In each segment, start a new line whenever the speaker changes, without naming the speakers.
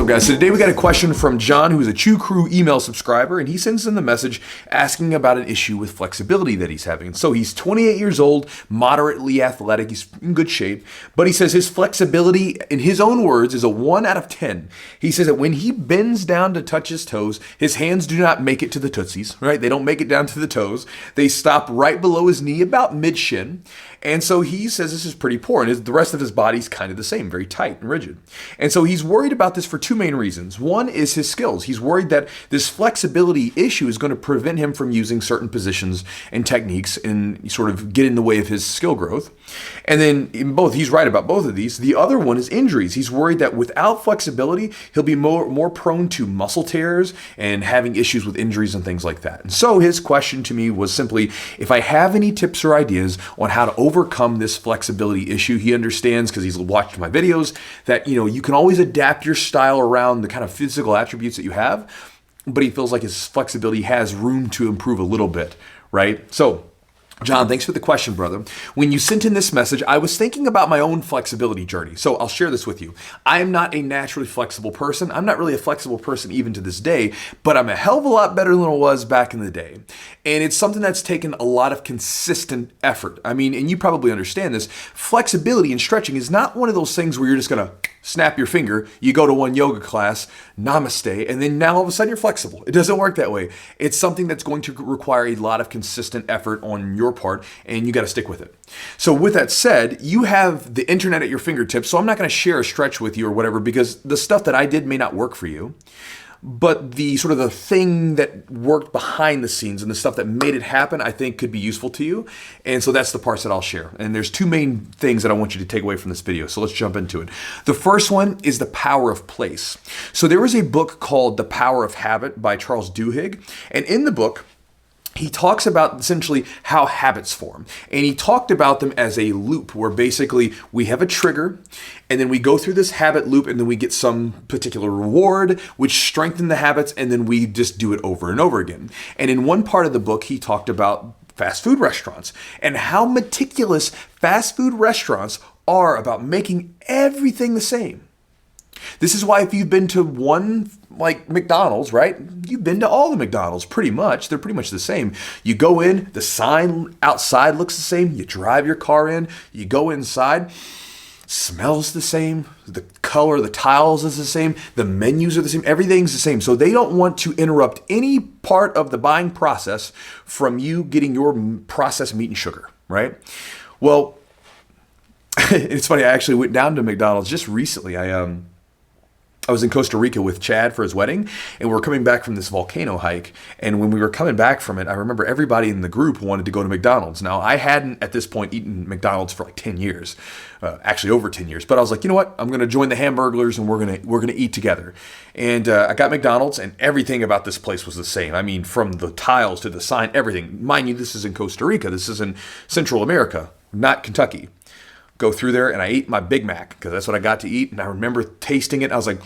up, guys? So today we got a question from John, who's a Chew Crew email subscriber, and he sends in the message asking about an issue with flexibility that he's having. So he's 28 years old, moderately athletic, he's in good shape, but he says his flexibility, in his own words, is a 1 out of 10. He says that when he bends down to touch his toes, his hands do not make it to the tootsies, right? They don't make it down to the toes. They stop right below his knee, about mid-shin. And so he says this is pretty poor, and the rest of his body's kind of the same, very tight and rigid. And so he's worried about this for two main reasons. One is his skills. He's worried that this flexibility issue is going to prevent him from using certain positions and techniques and sort of get in the way of his skill growth. And then he's right about both of these. The other one is injuries. He's worried that without flexibility, he'll be more prone to muscle tears and having issues with injuries and things like that. And so his question to me was simply, if I have any tips or ideas on how to overcome this flexibility issue. He understands, because he's watched my videos, that you can always adapt your style around the kind of physical attributes that you have, but he feels like his flexibility has room to improve a little bit, right? So John, thanks for the question, brother. When you sent in this message, I was thinking about my own flexibility journey. So I'll share this with you. I am not a naturally flexible person. I'm not really a flexible person even to this day, but I'm a hell of a lot better than I was back in the day. And it's something that's taken a lot of consistent effort. I mean, and you probably understand this, flexibility and stretching is not one of those things where you're just going to snap your finger, you go to one yoga class, namaste, and then now all of a sudden you're flexible. It doesn't work that way. It's something that's going to require a lot of consistent effort on your part, and you got to stick with it. So with that said, you have the internet at your fingertips, so I'm not going to share a stretch with you or whatever, because the stuff that I did may not work for you. But the sort of the thing that worked behind the scenes and the stuff that made it happen, I think could be useful to you. And so that's the parts that I'll share. And there's two main things that I want you to take away from this video. So let's jump into it. The first one is the power of place. So there was a book called The Power of Habit by Charles Duhigg. And in the book, he talks about essentially how habits form. And he talked about them as a loop where basically we have a trigger and then we go through this habit loop and then we get some particular reward which strengthen the habits, and then we just do it over and over again. And in one part of the book, he talked about fast food restaurants and how meticulous fast food restaurants are about making everything the same. This is why if you've been to one, like McDonald's, right? You've been to all the McDonald's pretty much. They're pretty much the same. You go in, the sign outside looks the same. You drive your car in, you go inside, smells the same. The color, the tiles is the same. The menus are the same. Everything's the same. So they don't want to interrupt any part of the buying process from you getting your processed meat and sugar, right? Well, it's funny. I actually went down to McDonald's just recently. I was in Costa Rica with Chad for his wedding, and we were coming back from this volcano hike. And when we were coming back from it, I remember everybody in the group wanted to go to McDonald's. Now, I hadn't at this point eaten McDonald's for like 10 years, actually over 10 years. But I was like, you know what? I'm going to join the Hamburglers, and we're gonna eat together. And I got McDonald's, and everything about this place was the same. I mean, from the tiles to the sign, everything. Mind you, this is in Costa Rica. This is in Central America, not Kentucky. Go through there and I ate my Big Mac because that's what I got to eat. And I remember tasting it. I was like,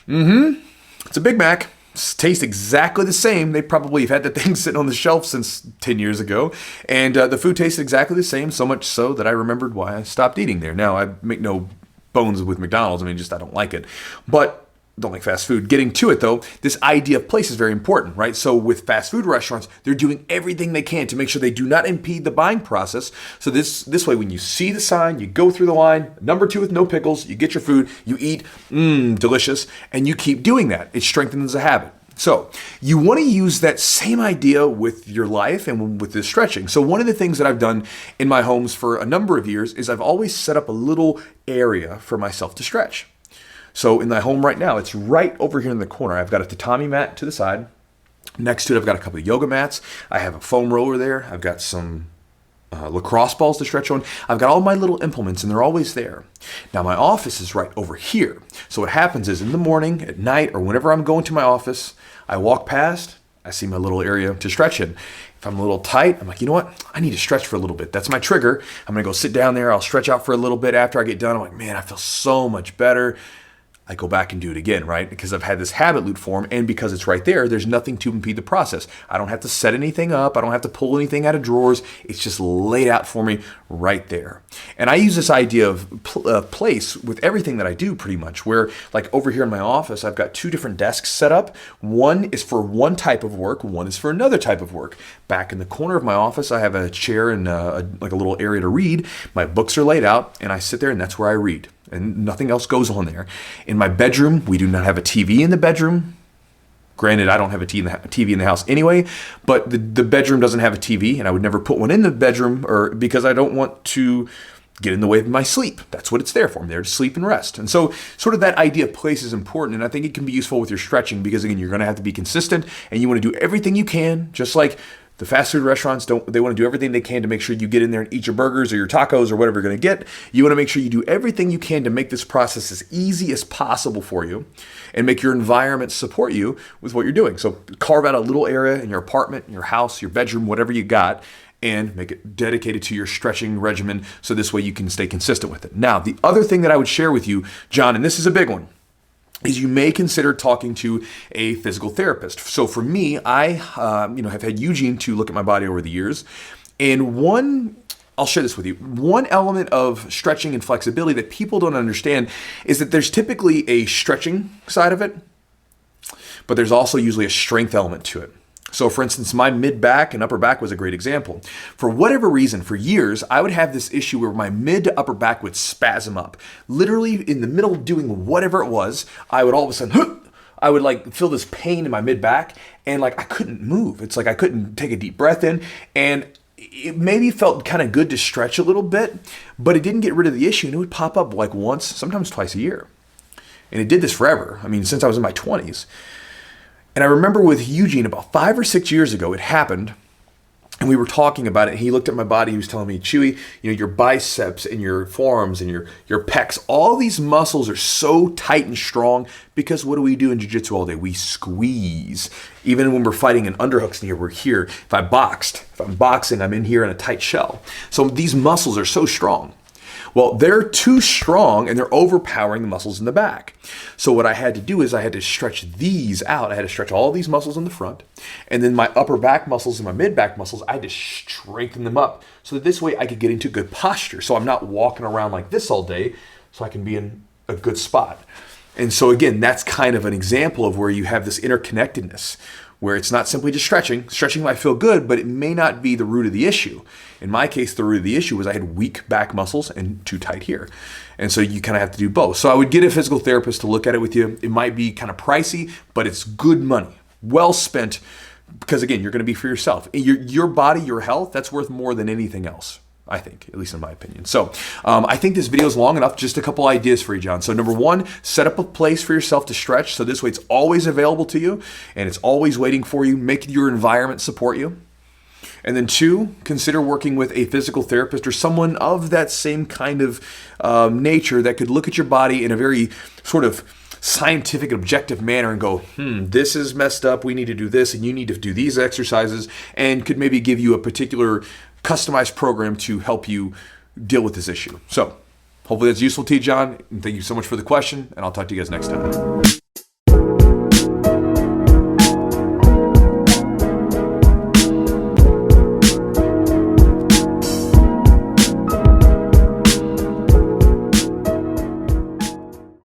it's a Big Mac. It tastes exactly the same. They probably have had that thing sitting on the shelf since 10 years ago. And the food tasted exactly the same, so much so that I remembered why I stopped eating there. Now, I make no bones with McDonald's. I mean, just I don't like it. But don't like fast food. Getting to it though, this idea of place is very important, right? So with fast food restaurants, they're doing everything they can to make sure they do not impede the buying process. So this way, when you see the sign, you go through the line, number 2 with no pickles, you get your food, you eat, delicious, and you keep doing that. It strengthens the habit. So you want to use that same idea with your life and with this stretching. So one of the things that I've done in my homes for a number of years is I've always set up a little area for myself to stretch. So in my home right now, it's right over here in the corner. I've got a tatami mat to the side. Next to it, I've got a couple of yoga mats. I have a foam roller there. I've got some lacrosse balls to stretch on. I've got all my little implements, and they're always there. Now, my office is right over here. So what happens is in the morning, at night, or whenever I'm going to my office, I walk past, I see my little area to stretch in. If I'm a little tight, I'm like, you know what? I need to stretch for a little bit. That's my trigger. I'm going to go sit down there. I'll stretch out for a little bit. After I get done, I'm like, man, I feel so much better. I go back and do it again, right? Because I've had this habit loop form, and because it's right there, there's nothing to impede the process. I don't have to set anything up. I don't have to pull anything out of drawers. It's just laid out for me right there. And I use this idea of place with everything that I do pretty much, where like over here in my office, I've got 2 different desks set up. One is for one type of work. One is for another type of work. Back in the corner of my office, I have a chair and like a little area to read. My books are laid out, and I sit there, and that's where I read. And nothing else goes on there. In my bedroom, we do not have a TV in the bedroom. Granted, I don't have a TV in the house anyway, but the bedroom doesn't have a TV, and I would never put one in the bedroom because I don't want to get in the way of my sleep. That's what it's there for. I'm there to sleep and rest. And so sort of that idea of place is important, and I think it can be useful with your stretching because, again, you're going to have to be consistent, and you want to do everything you can, just like the fast food restaurants they want to do everything they can to make sure you get in there and eat your burgers or your tacos or whatever you're going to get. You want to make sure you do everything you can to make this process as easy as possible for you and make your environment support you with what you're doing. So carve out a little area in your apartment, in your house, your bedroom, whatever you got, and make it dedicated to your stretching regimen so this way you can stay consistent with it. Now, the other thing that I would share with you, John, and this is a big one, is you may consider talking to a physical therapist. So for me, I have had Eugene to look at my body over the years. And I'll share this with you. One element of stretching and flexibility that people don't understand is that there's typically a stretching side of it, but there's also usually a strength element to it. So for instance, my mid back and upper back was a great example. For whatever reason, for years, I would have this issue where my mid to upper back would spasm up. Literally in the middle of doing whatever it was, I would all of a sudden, I would like feel this pain in my mid back and like I couldn't move. It's like I couldn't take a deep breath in, and it maybe felt kind of good to stretch a little bit, but it didn't get rid of the issue, and it would pop up like once, sometimes twice a year. And it did this forever. I mean, since I was in my 20s. And I remember with Eugene about 5 or 6 years ago, it happened, and we were talking about it, and he looked at my body, he was telling me, Chewy, your biceps and your forearms and your pecs, all these muscles are so tight and strong because what do we do in jiu-jitsu all day? We squeeze. Even when we're fighting in underhooks in here, we're here. If I'm boxing, I'm in here in a tight shell. So these muscles are so strong. Well, they're too strong and they're overpowering the muscles in the back. So what I had to do is I had to stretch these out. I had to stretch all these muscles in the front, and then my upper back muscles and my mid back muscles, I had to strengthen them up so that this way I could get into good posture. So I'm not walking around like this all day, so I can be in a good spot. And so again, that's kind of an example of where you have this interconnectedness, where it's not simply just stretching. Stretching might feel good, but it may not be the root of the issue. In my case, the root of the issue was I had weak back muscles and too tight here. And so you kind of have to do both. So I would get a physical therapist to look at it with you. It might be kind of pricey, but it's good money, well spent, because again, you're going to be for yourself. Your body, your health, that's worth more than anything else, I think, at least in my opinion. So I think this video is long enough. Just a couple ideas for you, John. So number one, set up a place for yourself to stretch. So this way it's always available to you and it's always waiting for you. Make your environment support you. And then 2, consider working with a physical therapist or someone of that same kind of nature that could look at your body in a very sort of scientific, objective manner and go, this is messed up. We need to do this, and you need to do these exercises, and could maybe give you a particular customized program to help you deal with this issue. So hopefully that's useful to you, John. And thank you so much for the question, and I'll talk to you guys next time.